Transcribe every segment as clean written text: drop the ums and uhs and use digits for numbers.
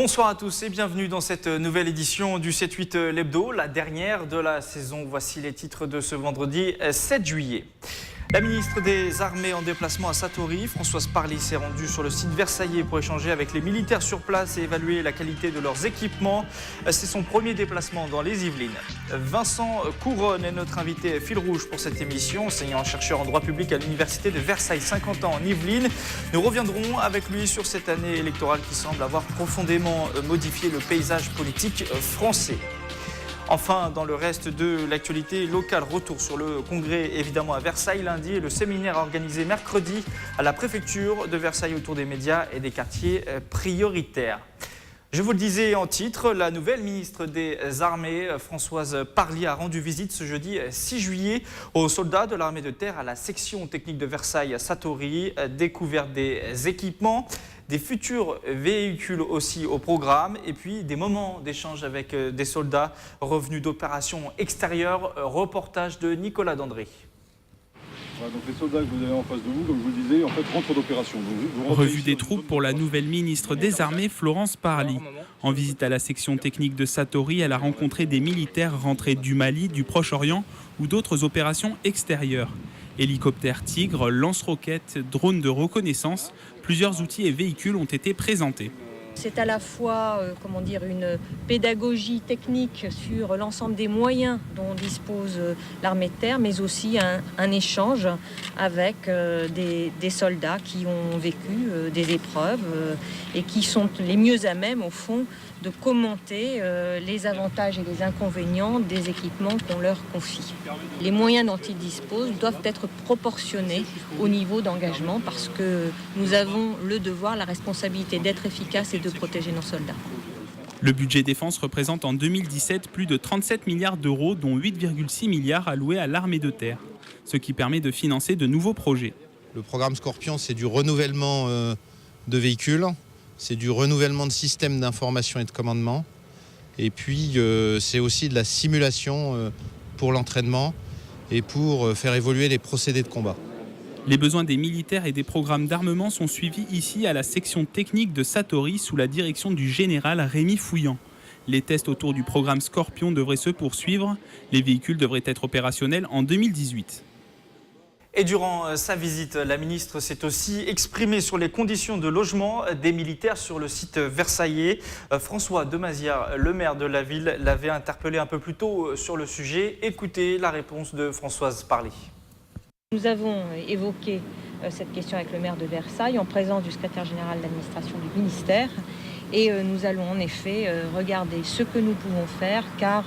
Bonsoir à tous et bienvenue dans cette nouvelle édition du 7-8 l'hebdo, la dernière de la saison. Voici les titres de ce vendredi 7 juillet. La ministre des Armées en déplacement à Satory, Françoise Parly, s'est rendue sur le site versaillais pour échanger avec les militaires sur place et évaluer la qualité de leurs équipements. C'est son premier déplacement dans les Yvelines. Vincent Couronne est notre invité fil rouge pour cette émission, enseignant-chercheur en droit public à l'université de Versailles, 50 ans en Yvelines. Nous reviendrons avec lui sur cette année électorale qui semble avoir profondément modifié le paysage politique français. Enfin, dans le reste de l'actualité locale, retour sur le congrès évidemment à Versailles lundi et le séminaire organisé mercredi à la préfecture de Versailles autour des médias et des quartiers prioritaires. Je vous le disais en titre, la nouvelle ministre des Armées, Françoise Parly, a rendu visite ce jeudi 6 juillet aux soldats de l'armée de terre à la section technique de Versailles à Satory, découverte des équipements, des futurs véhicules aussi au programme et puis des moments d'échange avec des soldats revenus d'opérations extérieures. Reportage de Nicolas Dandré. Voilà, donc les soldats que vous avez en face de vous, comme je vous le disais, en fait, rentrent d'opération. Revue des troupes pour la nouvelle ministre des Armées, Florence Parly. En visite à la section technique de Satory, elle a rencontré des militaires rentrés du Mali, du Proche-Orient ou d'autres opérations extérieures. Hélicoptères Tigre, lance-roquettes, drones de reconnaissance, plusieurs outils et véhicules ont été présentés. C'est à la fois une pédagogie technique sur l'ensemble des moyens dont dispose l'armée de terre, mais aussi un échange avec des soldats qui ont vécu des épreuves et qui sont les mieux à même, au fond, de commenter les avantages et les inconvénients des équipements qu'on leur confie. Les moyens dont ils disposent doivent être proportionnés au niveau d'engagement parce que nous avons le devoir, la responsabilité d'être efficaces et de protéger nos soldats. Le budget défense représente en 2017 plus de 37 milliards d'euros, dont 8,6 milliards alloués à l'armée de terre, ce qui permet de financer de nouveaux projets. Le programme Scorpion, c'est du renouvellement de véhicules. C'est du renouvellement de systèmes d'information et de commandement. Et puis, c'est aussi de la simulation pour l'entraînement et pour faire évoluer les procédés de combat. Les besoins des militaires et des programmes d'armement sont suivis ici à la section technique de Satory sous la direction du général Rémi Fouillant. Les tests autour du programme Scorpion devraient se poursuivre. Les véhicules devraient être opérationnels en 2018. Et durant sa visite, la ministre s'est aussi exprimée sur les conditions de logement des militaires sur le site versaillais. François Demazière, le maire de la ville, l'avait interpellé un peu plus tôt sur le sujet. Écoutez la réponse de Françoise Parly. Nous avons évoqué cette question avec le maire de Versailles en présence du secrétaire général d'administration du ministère. Et nous allons en effet regarder ce que nous pouvons faire car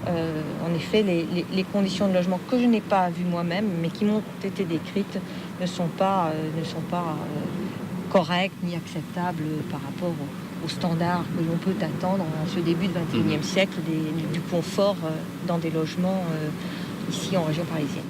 en effet les conditions de logement que je n'ai pas vues moi-même mais qui m'ont été décrites ne sont pas correctes ni acceptables par rapport aux standards que l'on peut attendre en ce début du XXIe siècle du confort dans des logements ici en région parisienne.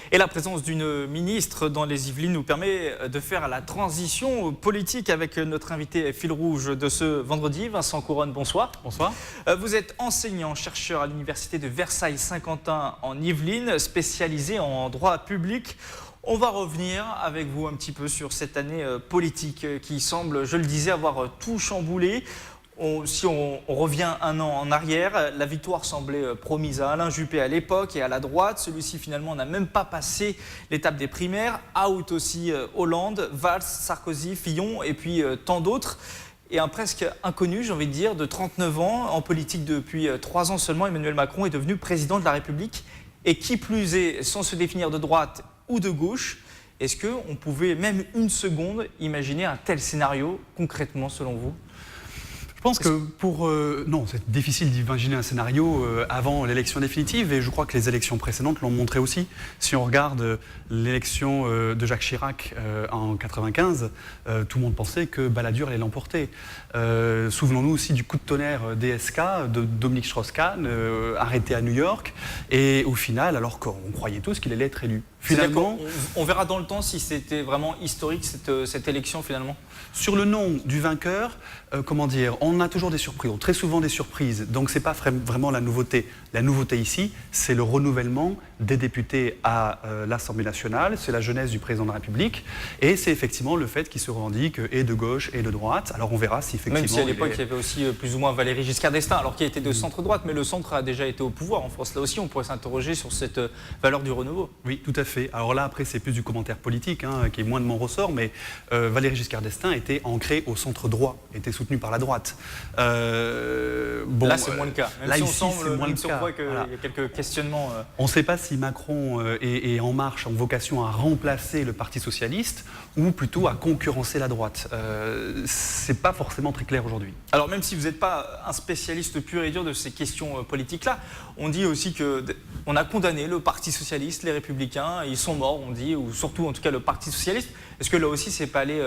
Et la présence d'une ministre dans les Yvelines nous permet de faire la transition politique avec notre invité fil rouge de ce vendredi, Vincent Couronne. Bonsoir. Bonsoir. Vous êtes enseignant-chercheur à l'université de Versailles-Saint-Quentin en Yvelines, spécialisé en droit public. On va revenir avec vous un petit peu sur cette année politique qui semble, je le disais, avoir tout chamboulé. Si on revient un an en arrière, la victoire semblait promise à Alain Juppé à l'époque et à la droite. Celui-ci finalement n'a même pas passé l'étape des primaires. Out aussi Hollande, Valls, Sarkozy, Fillon et puis tant d'autres. Et un presque inconnu, j'ai envie de dire, de 39 ans, en politique depuis 3 ans seulement, Emmanuel Macron est devenu président de la République. Et qui plus est, sans se définir de droite ou de gauche, est-ce qu'on pouvait même une seconde imaginer un tel scénario concrètement selon vous ? Je pense que non, c'est difficile d'imaginer un scénario avant l'élection définitive et je crois que les élections précédentes l'ont montré aussi. Si on regarde l'élection de Jacques Chirac en 1995, tout le monde pensait que Balladur allait l'emporter. Souvenons-nous aussi du coup de tonnerre DSK de Dominique Strauss-Kahn, arrêté à New York, et au final, alors qu'on croyait tous qu'il allait être élu. Finalement, on verra dans le temps si c'était vraiment historique cette élection finalement. Sur le nom du vainqueur, on a toujours des surprises, très souvent des surprises, donc c'est pas vraiment la nouveauté. La nouveauté ici, c'est le renouvellement des députés à l'Assemblée nationale, c'est la jeunesse du président de la République, et c'est effectivement le fait qu'il se revendique et de gauche et de droite. Alors on verra si effectivement... Même si à l'époque il y avait aussi plus ou moins Valéry Giscard d'Estaing, alors qu'il était de centre-droite, mais le centre a déjà été au pouvoir en France. Là aussi, on pourrait s'interroger sur cette valeur du renouveau. Oui, tout à fait. Alors là, après, c'est plus du commentaire politique, qui est moins de mon ressort, mais Valéry Giscard d'Estaing était ancré au centre droit, était soutenu par la droite. Là, c'est moins le cas. Même là, si ici, c'est moins le cas. On voit qu'il y a quelques questionnements. On ne sait pas si Macron et En Marche ont vocation à remplacer le Parti socialiste ou plutôt à concurrencer la droite. C'est pas forcément très clair aujourd'hui. Alors même si vous n'êtes pas un spécialiste pur et dur de ces questions politiques-là, on dit aussi qu'on a condamné le Parti socialiste, les Républicains, ils sont morts, on dit, ou surtout en tout cas le Parti socialiste. Est-ce que là aussi c'est pas allé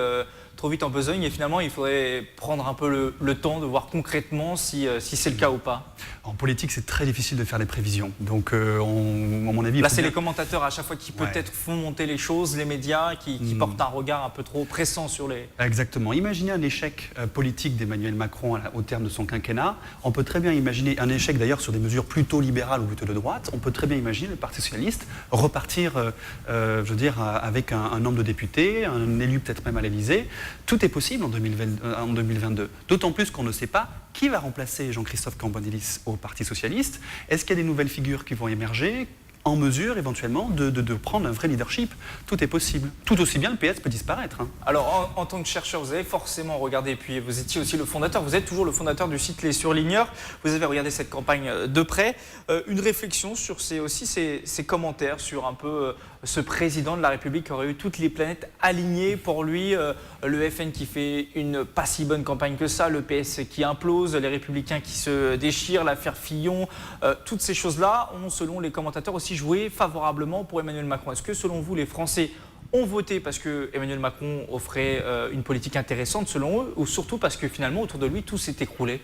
trop vite en besogne et finalement il faudrait prendre un peu le temps de voir concrètement si c'est le cas ou pas? En politique, c'est très difficile de faire des prévisions. Donc, à mon avis... Là, c'est les commentateurs à chaque fois qui peut-être font monter les choses, les médias qui portent un regard un peu trop pressant sur les... Exactement. Imaginez un échec politique d'Emmanuel Macron au terme de son quinquennat. On peut très bien imaginer un échec d'ailleurs sur des mesures plutôt libérales ou plutôt de droite. On peut très bien imaginer le Parti socialiste repartir, avec un nombre de députés, un élu peut-être même à l'Élysée. Tout est possible en 2022. D'autant plus qu'on ne sait pas qui va remplacer Jean-Christophe Cambadélis au Parti socialiste. Est-ce qu'il y a des nouvelles figures qui vont émerger en mesure éventuellement de prendre un vrai leadership? Tout est possible. Tout aussi bien le PS peut disparaître. Alors en tant que chercheur, vous avez forcément regardé, puis vous étiez aussi le fondateur, vous êtes toujours le fondateur du site Les Surligneurs, vous avez regardé cette campagne de près. Une réflexion sur ces commentaires sur un peu ce président de la République qui aurait eu toutes les planètes alignées pour lui, le FN qui fait une pas si bonne campagne que ça, le PS qui implose, les Républicains qui se déchirent, l'affaire Fillon, toutes ces choses-là ont, selon les commentateurs, aussi joué favorablement pour Emmanuel Macron. Est-ce que, selon vous, les Français ont voté parce que Emmanuel Macron offrait une politique intéressante, selon eux, ou surtout parce que finalement, autour de lui, tout s'est écroulé?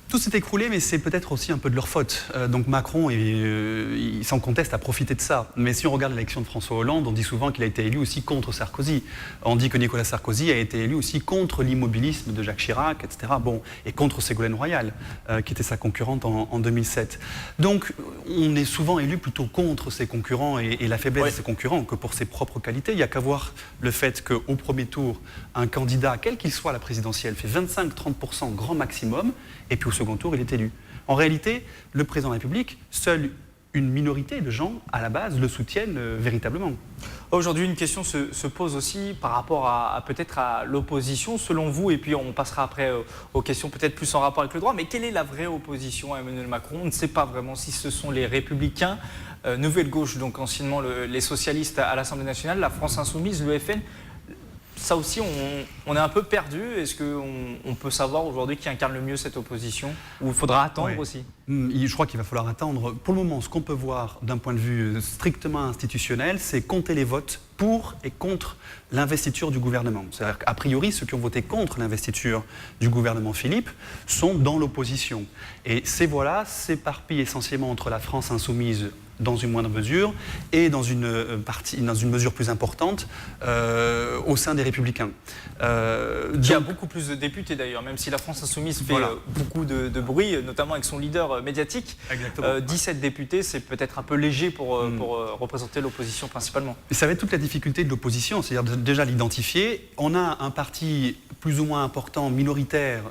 Tout s'est écroulé, mais c'est peut-être aussi un peu de leur faute. Donc Macron, il sans conteste, a profité de ça. Mais si on regarde l'élection de François Hollande, on dit souvent qu'il a été élu aussi contre Sarkozy. On dit que Nicolas Sarkozy a été élu aussi contre l'immobilisme de Jacques Chirac, etc. Et contre Ségolène Royal, qui était sa concurrente en 2007. Donc on est souvent élu plutôt contre ses concurrents et la faiblesse de ses concurrents que pour ses propres qualités. Il n'y a qu'à voir le fait qu'au premier tour, un candidat, quel qu'il soit à la présidentielle, fait 25-30% grand maximum, et puis au second tour, il est élu. En réalité, le président de la République, seule une minorité de gens, à la base, le soutiennent véritablement. Aujourd'hui, une question se pose aussi par rapport peut-être à l'opposition, selon vous, et puis on passera après aux questions peut-être plus en rapport avec le droit, mais quelle est la vraie opposition à Emmanuel Macron? On ne sait pas vraiment si ce sont les Républicains, Nouvelle Gauche, donc anciennement les socialistes à l'Assemblée nationale, la France Insoumise, le FN. Ça aussi, on est un peu perdu. Est-ce qu'on peut savoir aujourd'hui qui incarne le mieux cette opposition? Ou il faudra attendre aussi? Je crois qu'il va falloir attendre. Pour le moment, ce qu'on peut voir d'un point de vue strictement institutionnel, c'est compter les votes pour et contre l'investiture du gouvernement. C'est-à-dire qu'a priori, ceux qui ont voté contre l'investiture du gouvernement Philippe sont dans l'opposition. Et ces voix-là s'éparpillent essentiellement entre la France insoumise dans une moindre mesure et dans une mesure plus importante au sein des Républicains. Il y a beaucoup plus de députés d'ailleurs, même si la France insoumise fait beaucoup de bruit, notamment avec son leader médiatique. 17 députés, c'est peut-être un peu léger pour représenter l'opposition principalement. Et ça va être toute la difficulté de l'opposition, c'est-à-dire déjà l'identifier. On a un parti plus ou moins important, minoritaire,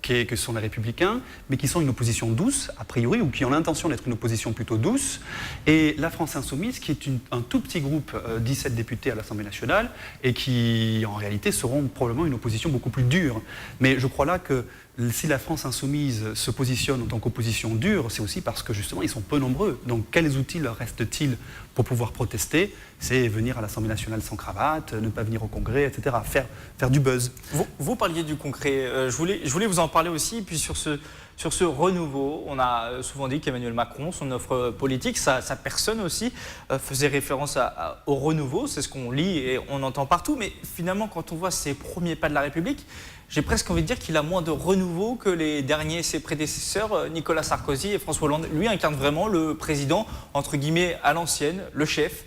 que sont les Républicains, mais qui sont une opposition douce, a priori, ou qui ont l'intention d'être une opposition plutôt douce, et la France Insoumise, qui est un tout petit groupe, 17 députés à l'Assemblée nationale, et qui, en réalité, seront probablement une opposition beaucoup plus dure. Mais je crois là que si la France Insoumise se positionne en tant qu'opposition dure, c'est aussi parce que, justement, ils sont peu nombreux. Donc, quels outils leur restent-ils pour pouvoir protester? C'est venir à l'Assemblée nationale sans cravate, ne pas venir au Congrès, etc., faire du buzz. Vous parliez du concret. Je voulais vous en parler aussi. Puis sur ce renouveau, on a souvent dit qu'Emmanuel Macron, son offre politique, sa personne aussi, faisait référence au renouveau. C'est ce qu'on lit et on entend partout. Mais finalement, quand on voit ses premiers pas de la République, j'ai presque envie de dire qu'il a moins de renouveau que les derniers, ses prédécesseurs, Nicolas Sarkozy et François Hollande. Lui incarne vraiment le président, entre guillemets, à l'ancienne, le chef.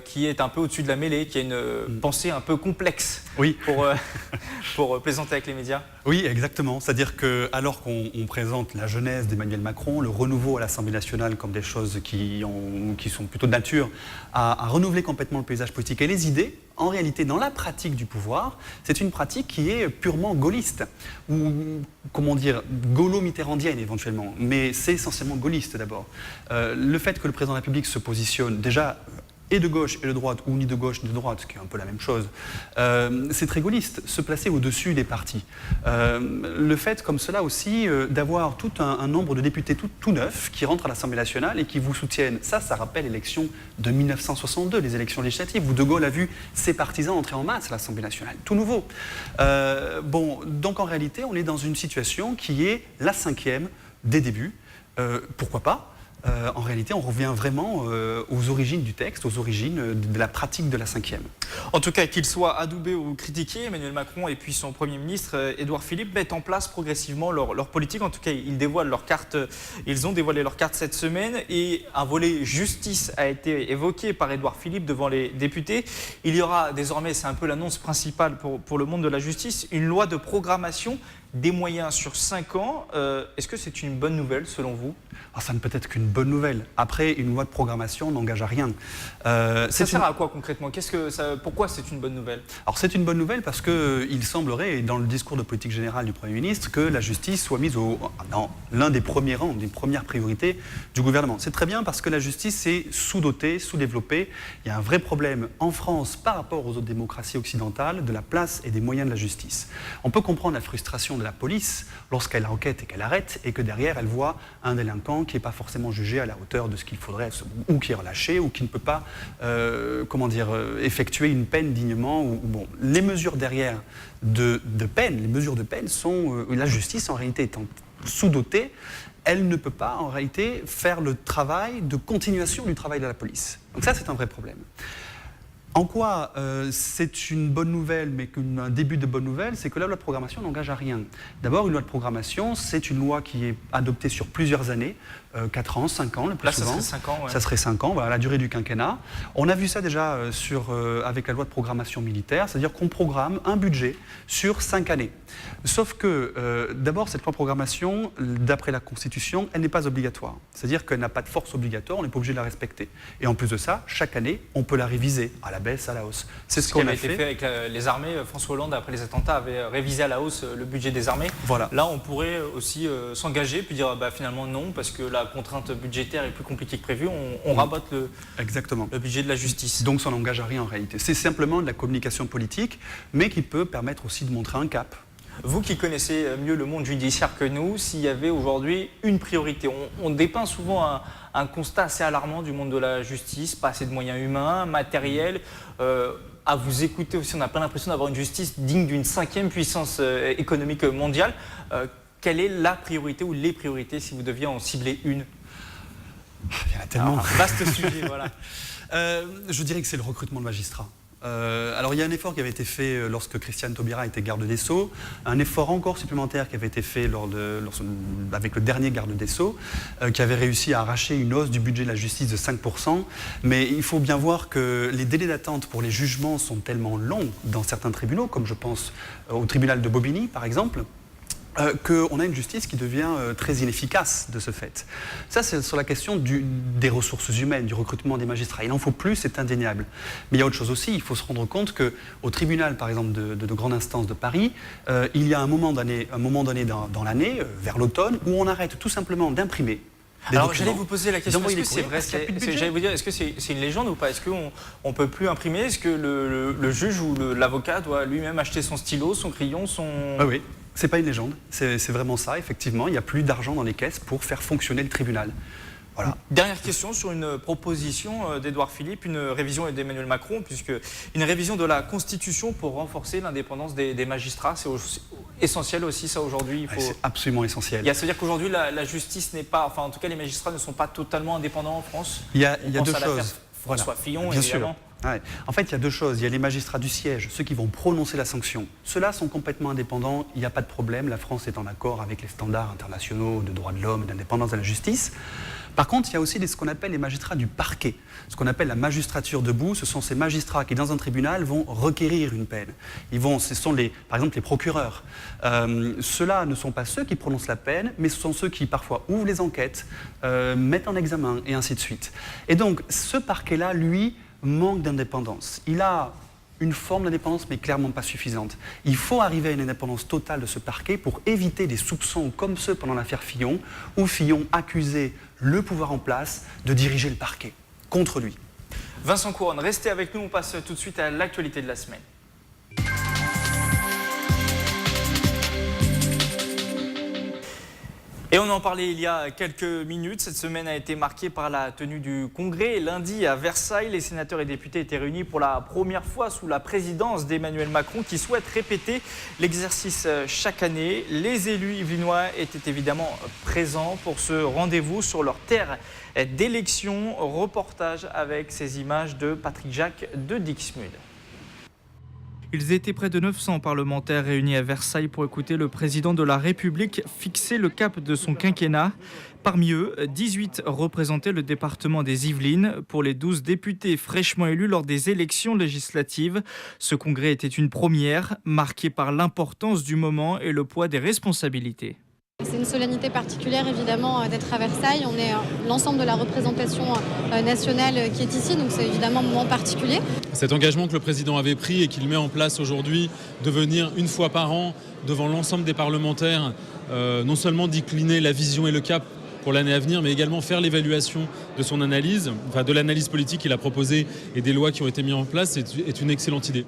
qui est un peu au-dessus de la mêlée, qui a une pensée un peu complexe, Oui. pour plaisanter avec les médias. Oui, exactement. C'est-à-dire que alors qu'on présente la jeunesse d'Emmanuel Macron, le renouveau à l'Assemblée nationale comme des choses qui sont plutôt de nature à renouveler complètement le paysage politique et les idées, en réalité, dans la pratique du pouvoir, c'est une pratique qui est purement gaulliste, ou, comment dire, gaulo-mitterrandienne éventuellement, mais c'est essentiellement gaulliste d'abord. Le fait que le président de la République se positionne déjà et de gauche et de droite, ou ni de gauche ni de droite, ce qui est un peu la même chose, c'est très gaulliste, se placer au-dessus des partis. Le fait, comme cela aussi, d'avoir tout un nombre de députés tout neufs qui rentrent à l'Assemblée nationale et qui vous soutiennent, ça rappelle l'élection de 1962, les élections législatives, où De Gaulle a vu ses partisans entrer en masse à l'Assemblée nationale, tout nouveau. Donc en réalité, on est dans une situation qui est la 5e des débuts. Pourquoi pas ? En réalité, on revient vraiment aux origines du texte, aux origines de la pratique de la 5e. En tout cas, qu'il soit adoubé ou critiqué, Emmanuel Macron et puis son Premier ministre, Édouard Philippe, mettent en place progressivement leur politique. En tout cas, ils dévoilent leurs cartes, ils ont dévoilé leurs cartes cette semaine. Et un volet justice a été évoqué par Édouard Philippe devant les députés. Il y aura désormais, c'est un peu l'annonce principale pour le monde de la justice, une loi de programmation des moyens sur 5 ans. Est-ce que c'est une bonne nouvelle selon vous ? Ça ne peut être qu'une bonne nouvelle. Après, une loi de programmation n'engage à rien. Ça sert à quoi concrètement ? Pourquoi c'est une bonne nouvelle ? Alors c'est une bonne nouvelle parce qu'il semblerait, dans le discours de politique générale du Premier ministre, que la justice soit mise dans l'un des premiers rangs, des premières priorités du gouvernement. C'est très bien parce que la justice est sous-dotée, sous-développée. Il y a un vrai problème en France par rapport aux autres démocraties occidentales de la place et des moyens de la justice. On peut comprendre la frustration de la police lorsqu'elle enquête et qu'elle arrête et que derrière elle voit un délinquant qui n'est pas forcément jugé à la hauteur de ce qu'il faudrait, ou qui est relâché, ou qui ne peut pas effectuer une peine dignement. Les mesures derrière de peine, les mesures de peine sont... la justice en réalité étant sous-dotée, elle ne peut pas en réalité faire le travail de continuation du travail de la police. Donc ça c'est un vrai problème. En quoi c'est une bonne nouvelle, mais un début de bonne nouvelle, c'est que la loi de programmation n'engage à rien. D'abord, une loi de programmation, c'est une loi qui est adoptée sur plusieurs années, 4 ans, 5 ans le plus souvent. Ça serait 5 ans, ouais. Ça serait 5 ans, voilà, la durée du quinquennat. On a vu ça déjà avec la loi de programmation militaire, c'est-à-dire qu'on programme un budget sur 5 années. Sauf que, d'abord, cette loi de programmation, d'après la Constitution, elle n'est pas obligatoire. C'est-à-dire qu'elle n'a pas de force obligatoire, on n'est pas obligé de la respecter. Et en plus de ça, chaque année, on peut la réviser à la baisse, à la hausse. C'est ce qu'on a été fait avec les armées. François Hollande, après les attentats, avait révisé à la hausse le budget des armées. Voilà. Là, on pourrait aussi s'engager, puis dire finalement non, parce que la contrainte budgétaire est plus compliquée que prévu. On rabote le budget de la justice. Donc ça n'engage à rien en réalité. C'est simplement de la communication politique, mais qui peut permettre aussi de montrer un cap. Vous qui connaissez mieux le monde judiciaire que nous, s'il y avait aujourd'hui une priorité, on dépeint souvent un constat assez alarmant du monde de la justice, pas assez de moyens humains, matériels. À vous écouter aussi, on n'a pas l'impression d'avoir une justice digne d'une 5e puissance économique mondiale. Quelle est la priorité ou les priorités si vous deviez en cibler une ? Il y en a tellement. Vaste sujet, voilà. Je dirais que c'est le recrutement de magistrats. Alors il y a un effort qui avait été fait lorsque Christiane Taubira était garde des Sceaux, un effort encore supplémentaire qui avait été fait avec le dernier garde des Sceaux, qui avait réussi à arracher une hausse du budget de la justice de 5%. Mais il faut bien voir que les délais d'attente pour les jugements sont tellement longs dans certains tribunaux, comme je pense au tribunal de Bobigny par exemple, qu'on a une justice qui devient très inefficace de ce fait. Ça, c'est sur la question des ressources humaines, du recrutement des magistrats. Il en faut plus, c'est indéniable. Mais il y a autre chose aussi, il faut se rendre compte qu'au tribunal, par exemple, de grande instance de Paris, il y a un moment donné dans l'année, vers l'automne, où on arrête tout simplement d'imprimer. Alors j'allais vous poser la question, est-ce que c'est vrai, j'allais vous dire, est-ce que c'est une légende ou pas? Est-ce qu'on ne peut plus imprimer? Est-ce que le juge ou l'avocat doit lui-même acheter son stylo, son crayon, son... Oui. C'est pas une légende, c'est vraiment ça, effectivement. Il n'y a plus d'argent dans les caisses pour faire fonctionner le tribunal. Voilà. Dernière question sur une proposition d'Édouard Philippe, une révision d'Emmanuel Macron, puisque une révision de la Constitution pour renforcer l'indépendance des magistrats, c'est essentiel aussi ça aujourd'hui. C'est absolument essentiel. Ça veut dire qu'aujourd'hui la justice n'est pas, enfin en tout cas les magistrats ne sont pas totalement indépendants en France. Il y a deux choses. François Fillon, bien évidemment. sûr. Ouais. En fait, il y a deux choses. Il y a les magistrats du siège, ceux qui vont prononcer la sanction. Ceux-là sont complètement indépendants, il n'y a pas de problème. La France est en accord avec les standards internationaux de droits de l'homme et d'indépendance de la justice. Par contre, il y a aussi ce qu'on appelle les magistrats du parquet, ce qu'on appelle la magistrature debout. Ce sont ces magistrats qui, dans un tribunal, vont requérir une peine. Ce sont par exemple les procureurs. Ceux-là ne sont pas ceux qui prononcent la peine, mais ce sont ceux qui parfois ouvrent les enquêtes, mettent en examen et ainsi de suite. Et donc, ce parquet-là, lui, manque d'indépendance. Il a une forme d'indépendance, mais clairement pas suffisante. Il faut arriver à une indépendance totale de ce parquet pour éviter des soupçons comme ceux pendant l'affaire Fillon, où Fillon accusait le pouvoir en place de diriger le parquet contre lui. Vincent Couronne, restez avec nous, on passe tout de suite à l'actualité de la semaine. Et on en parlait il y a quelques minutes. Cette semaine a été marquée par la tenue du Congrès. Lundi, à Versailles, les sénateurs et députés étaient réunis pour la première fois sous la présidence d'Emmanuel Macron, qui souhaite répéter l'exercice chaque année. Les élus yvelinois étaient évidemment présents pour ce rendez-vous sur leur terre d'élection. Reportage avec ces images de Patrick Jacques de Dixmude. Ils étaient près de 900 parlementaires réunis à Versailles pour écouter le président de la République fixer le cap de son quinquennat. Parmi eux, 18 représentaient le département des Yvelines. Pour les 12 députés fraîchement élus lors des élections législatives, ce congrès était une première, marquée par l'importance du moment et le poids des responsabilités. C'est une solennité particulière évidemment d'être à Versailles. On est l'ensemble de la représentation nationale qui est ici, donc c'est évidemment un moment particulier. Cet engagement que le président avait pris et qu'il met en place aujourd'hui, de venir une fois par an devant l'ensemble des parlementaires, non seulement décliner la vision et le cap pour l'année à venir, mais également faire l'évaluation de son analyse, de l'analyse politique qu'il a proposée et des lois qui ont été mises en place, est une excellente idée.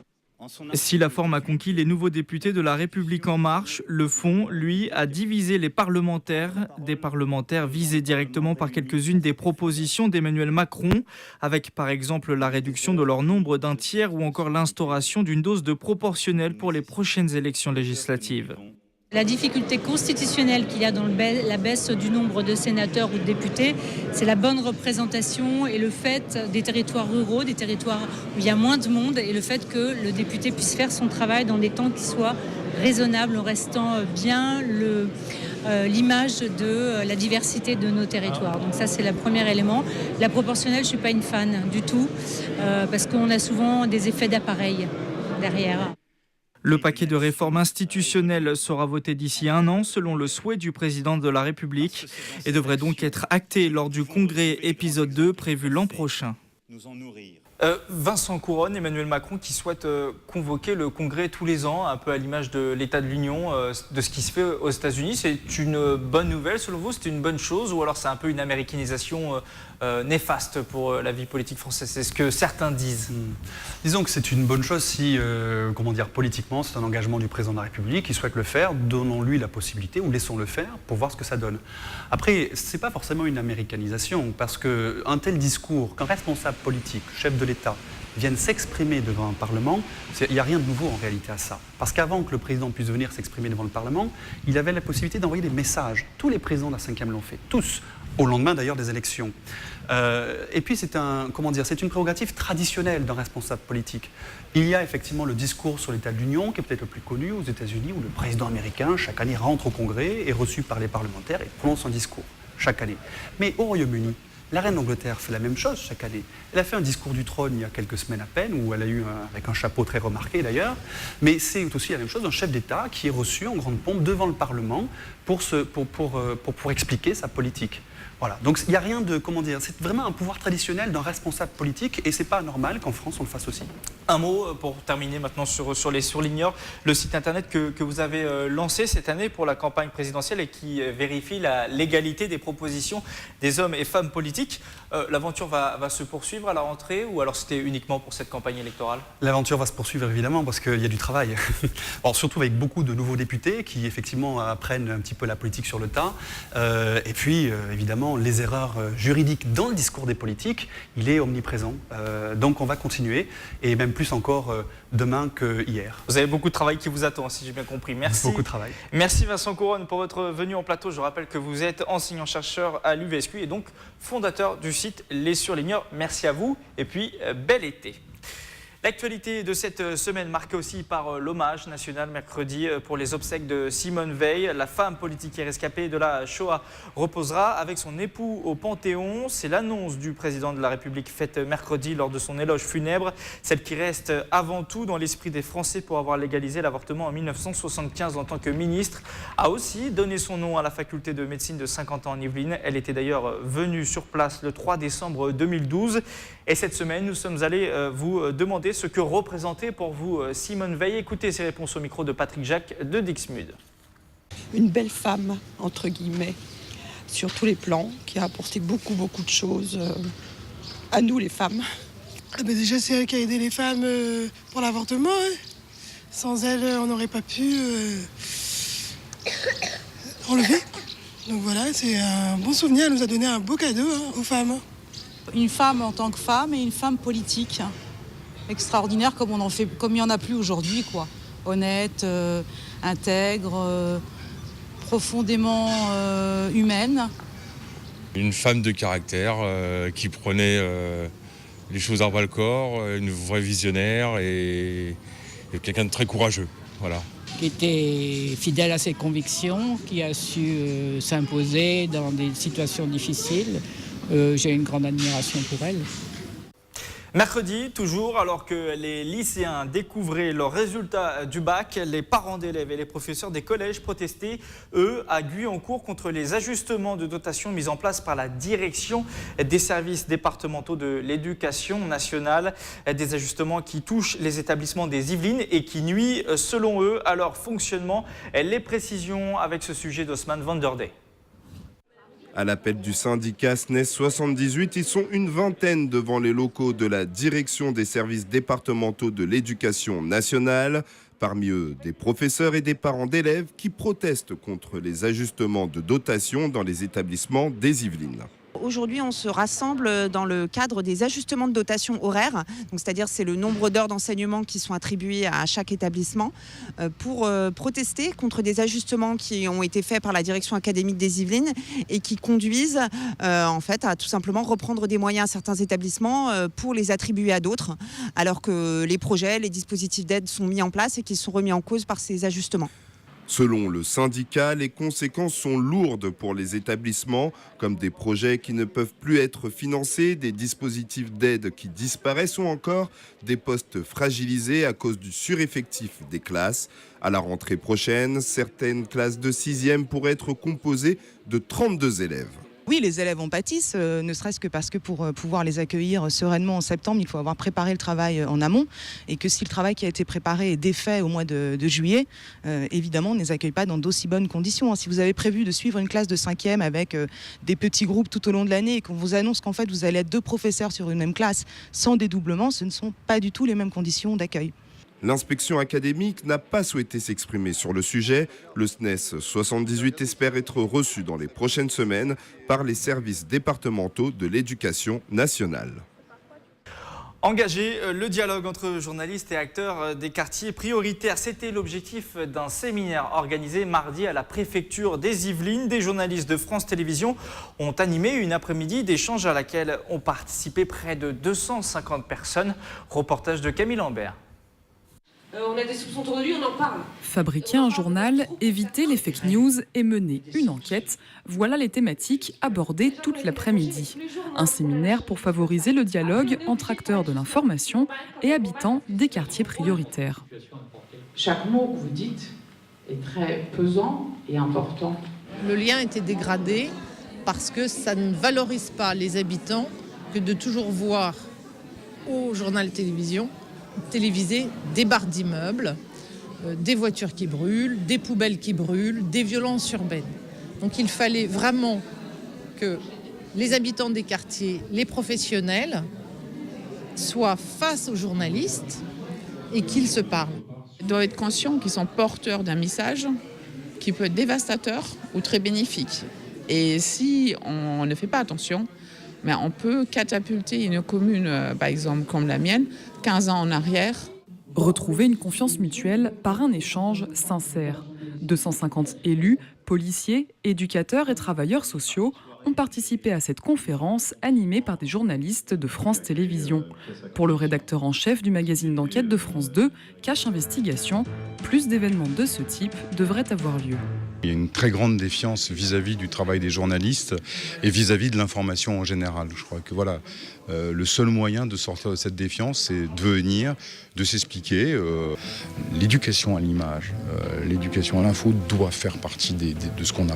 Si la forme a conquis les nouveaux députés de La République En Marche, le fond, lui, a divisé les parlementaires. Des parlementaires visés directement par quelques-unes des propositions d'Emmanuel Macron, avec par exemple la réduction de leur nombre d'un tiers ou encore l'instauration d'une dose de proportionnelle pour les prochaines élections législatives. La difficulté constitutionnelle qu'il y a dans la baisse du nombre de sénateurs ou de députés, c'est la bonne représentation et le fait des territoires ruraux, des territoires où il y a moins de monde, et le fait que le député puisse faire son travail dans des temps qui soient raisonnables, en restant bien l'image de la diversité de nos territoires. Donc ça, c'est le premier élément. La proportionnelle, je ne suis pas une fan du tout, parce qu'on a souvent des effets d'appareil derrière. Le paquet de réformes institutionnelles sera voté d'ici un an, selon le souhait du président de la République, et devrait donc être acté lors du congrès épisode 2 prévu l'an prochain. Vincent Couronne, Emmanuel Macron qui souhaite convoquer le congrès tous les ans, un peu à l'image de l'état de l'Union, de ce qui se fait aux États-Unis. C'est une bonne nouvelle selon vous? C'est une bonne chose, ou alors c'est un peu une américanisation néfaste pour la vie politique française? C'est ce que certains disent. Disons que c'est une bonne chose si, politiquement, c'est un engagement du président de la République, il souhaite le faire, donnons-lui la possibilité ou laissons-le faire pour voir ce que ça donne. Après, c'est pas forcément une américanisation, parce qu'un tel discours, qu'un responsable politique, chef de l'État, viennent s'exprimer devant un Parlement, il n'y a rien de nouveau en réalité à ça. Parce qu'avant que le président puisse venir s'exprimer devant le Parlement, il avait la possibilité d'envoyer des messages. Tous les présidents de la 5e l'ont fait, tous, au lendemain d'ailleurs des élections. Et puis c'est une prérogative traditionnelle d'un responsable politique. Il y a effectivement le discours sur l'état de l'Union, qui est peut-être le plus connu aux États-Unis, où le président américain, chaque année, rentre au Congrès, est reçu par les parlementaires et prononce un discours, chaque année. Mais au Royaume-Uni, la reine d'Angleterre fait la même chose chaque année. Elle a fait un discours du trône il y a quelques semaines à peine, où elle a eu avec un chapeau très remarqué d'ailleurs, mais c'est aussi la même chose d'un chef d'État qui est reçu en grande pompe devant le Parlement pour expliquer sa politique. Voilà, donc il n'y a rien de, c'est vraiment un pouvoir traditionnel d'un responsable politique, et c'est pas anormal qu'en France on le fasse aussi. Un mot pour terminer maintenant sur les surligneurs, le site internet que vous avez lancé cette année pour la campagne présidentielle et qui vérifie la légalité des propositions des hommes et femmes politiques. L'aventure va se poursuivre à la rentrée, ou alors c'était uniquement pour cette campagne électorale? L'aventure va se poursuivre évidemment, parce qu'il y a du travail. Alors, surtout avec beaucoup de nouveaux députés qui effectivement apprennent un petit peu la politique sur le tas. Et puis évidemment les erreurs juridiques dans le discours des politiques, il est omniprésent. Donc on va continuer, et même plus encore demain que hier. Vous avez beaucoup de travail qui vous attend, si j'ai bien compris. Merci. Beaucoup de travail. Merci Vincent Couronne pour votre venue en plateau. Je rappelle que vous êtes enseignant-chercheur à l'UVSQ et donc fondateur du site Les Surligneurs. Merci à vous et puis bel été. L'actualité de cette semaine marquée aussi par l'hommage national mercredi pour les obsèques de Simone Veil. La femme politique et rescapée de la Shoah reposera avec son époux au Panthéon. C'est l'annonce du président de la République faite mercredi lors de son éloge funèbre. Celle qui reste avant tout dans l'esprit des Français pour avoir légalisé l'avortement en 1975 en tant que ministre, a aussi donné son nom à la faculté de médecine de Saint-Quentin en Yvelines. Elle était d'ailleurs venue sur place le 3 décembre 2012. Et cette semaine, nous sommes allés vous demander ce que représentait pour vous Simone Veil. Écoutez ses réponses au micro de Patrick Jacques de Dixmude. Une belle femme, entre guillemets, sur tous les plans, qui a apporté beaucoup de choses à nous les femmes. Déjà, c'est elle qui a aidé les femmes pour l'avortement. Sans elle, on n'aurait pas pu enlever. Donc voilà, c'est un bon souvenir. Elle nous a donné un beau cadeau aux femmes. Une femme en tant que femme et une femme politique. Extraordinaire comme il n'y en a plus aujourd'hui, quoi. Honnête, intègre, profondément humaine. Une femme de caractère qui prenait les choses à bras le corps, une vraie visionnaire et quelqu'un de très courageux. Voilà. Qui était fidèle à ses convictions, qui a su s'imposer dans des situations difficiles. J'ai une grande admiration pour elle. Mercredi, toujours, alors que les lycéens découvraient leurs résultats du bac, les parents d'élèves et les professeurs des collèges protestaient, eux, à Guyancourt, contre les ajustements de dotation mis en place par la direction des services départementaux de l'éducation nationale. Des ajustements qui touchent les établissements des Yvelines et qui nuisent, selon eux, à leur fonctionnement. Les précisions avec ce sujet d'Osman Van der Dey. À l'appel du syndicat SNES 78, ils sont une vingtaine devant les locaux de la direction des services départementaux de l'éducation nationale. Parmi eux, des professeurs et des parents d'élèves qui protestent contre les ajustements de dotation dans les établissements des Yvelines. Aujourd'hui, on se rassemble dans le cadre des ajustements de dotation horaire, c'est-à-dire c'est le nombre d'heures d'enseignement qui sont attribuées à chaque établissement, pour protester contre des ajustements qui ont été faits par la direction académique des Yvelines et qui conduisent en fait à tout simplement reprendre des moyens à certains établissements pour les attribuer à d'autres, alors que les projets, les dispositifs d'aide sont mis en place et qui sont remis en cause par ces ajustements. Selon le syndicat, les conséquences sont lourdes pour les établissements, comme des projets qui ne peuvent plus être financés, des dispositifs d'aide qui disparaissent ou encore des postes fragilisés à cause du sureffectif des classes. À la rentrée prochaine, certaines classes de 6e pourraient être composées de 32 élèves. Oui, les élèves en pâtissent, ne serait-ce que parce que pour pouvoir les accueillir sereinement en septembre, il faut avoir préparé le travail en amont. Et que si le travail qui a été préparé est défait au mois de juillet, évidemment, on ne les accueille pas dans d'aussi bonnes conditions. Si vous avez prévu de suivre une classe de 5e avec des petits groupes tout au long de l'année et qu'on vous annonce qu'en fait vous allez être 2 professeurs sur une même classe sans dédoublement, ce ne sont pas du tout les mêmes conditions d'accueil. L'inspection académique n'a pas souhaité s'exprimer sur le sujet. Le SNES 78 espère être reçu dans les prochaines semaines par les services départementaux de l'éducation nationale. Engager le dialogue entre journalistes et acteurs des quartiers prioritaires, c'était l'objectif d'un séminaire organisé mardi à la préfecture des Yvelines. Des journalistes de France Télévisions ont animé une après-midi d'échange à laquelle ont participé près de 250 personnes. Reportage de Camille Lambert. On a des soupçons autour de lui, on en parle. Fabriquer un journal, éviter les fake news et mener une enquête, voilà les thématiques abordées toute l'après-midi. Un séminaire pour favoriser le dialogue entre acteurs de l'information et habitants des quartiers prioritaires. Chaque mot que vous dites est très pesant et important. Le lien était dégradé parce que ça ne valorise pas les habitants que de toujours voir au journal télévisé des barres d'immeubles, des voitures qui brûlent, des poubelles qui brûlent, des violences urbaines. Donc il fallait vraiment que les habitants des quartiers, les professionnels, soient face aux journalistes et qu'ils se parlent. Ils doivent être conscients qu'ils sont porteurs d'un message qui peut être dévastateur ou très bénéfique. Et si on ne fait pas attention, mais on peut catapulter une commune, par exemple comme la mienne, 15 ans en arrière. Retrouver une confiance mutuelle par un échange sincère. 250 élus, policiers, éducateurs et travailleurs sociaux ont participé à cette conférence animée par des journalistes de France Télévisions. Pour le rédacteur en chef du magazine d'enquête de France 2, Cache Investigation, plus d'événements de ce type devraient avoir lieu. Il y a une très grande défiance vis-à-vis du travail des journalistes et vis-à-vis de l'information en général. Je crois que voilà, le seul moyen de sortir de cette défiance, c'est de venir, de s'expliquer. L'éducation à l'image, l'éducation à l'info doit faire partie de ce qu'on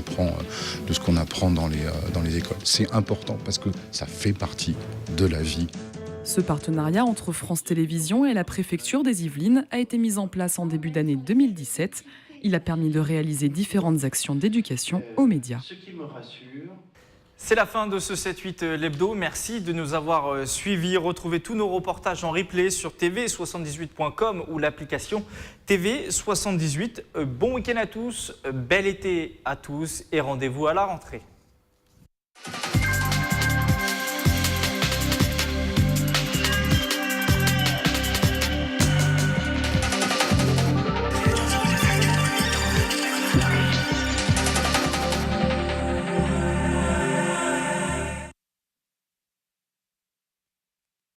apprend dans les écoles. C'est important parce que ça fait partie de la vie. Ce partenariat entre France Télévisions et la préfecture des Yvelines a été mis en place en début d'année 2017. Il a permis de réaliser différentes actions d'éducation aux médias. C'est la fin de ce 7-8 l'hebdo. Merci de nous avoir suivis. Retrouvez tous nos reportages en replay sur tv78.com ou l'application TV78. Bon week-end à tous, bel été à tous et rendez-vous à la rentrée.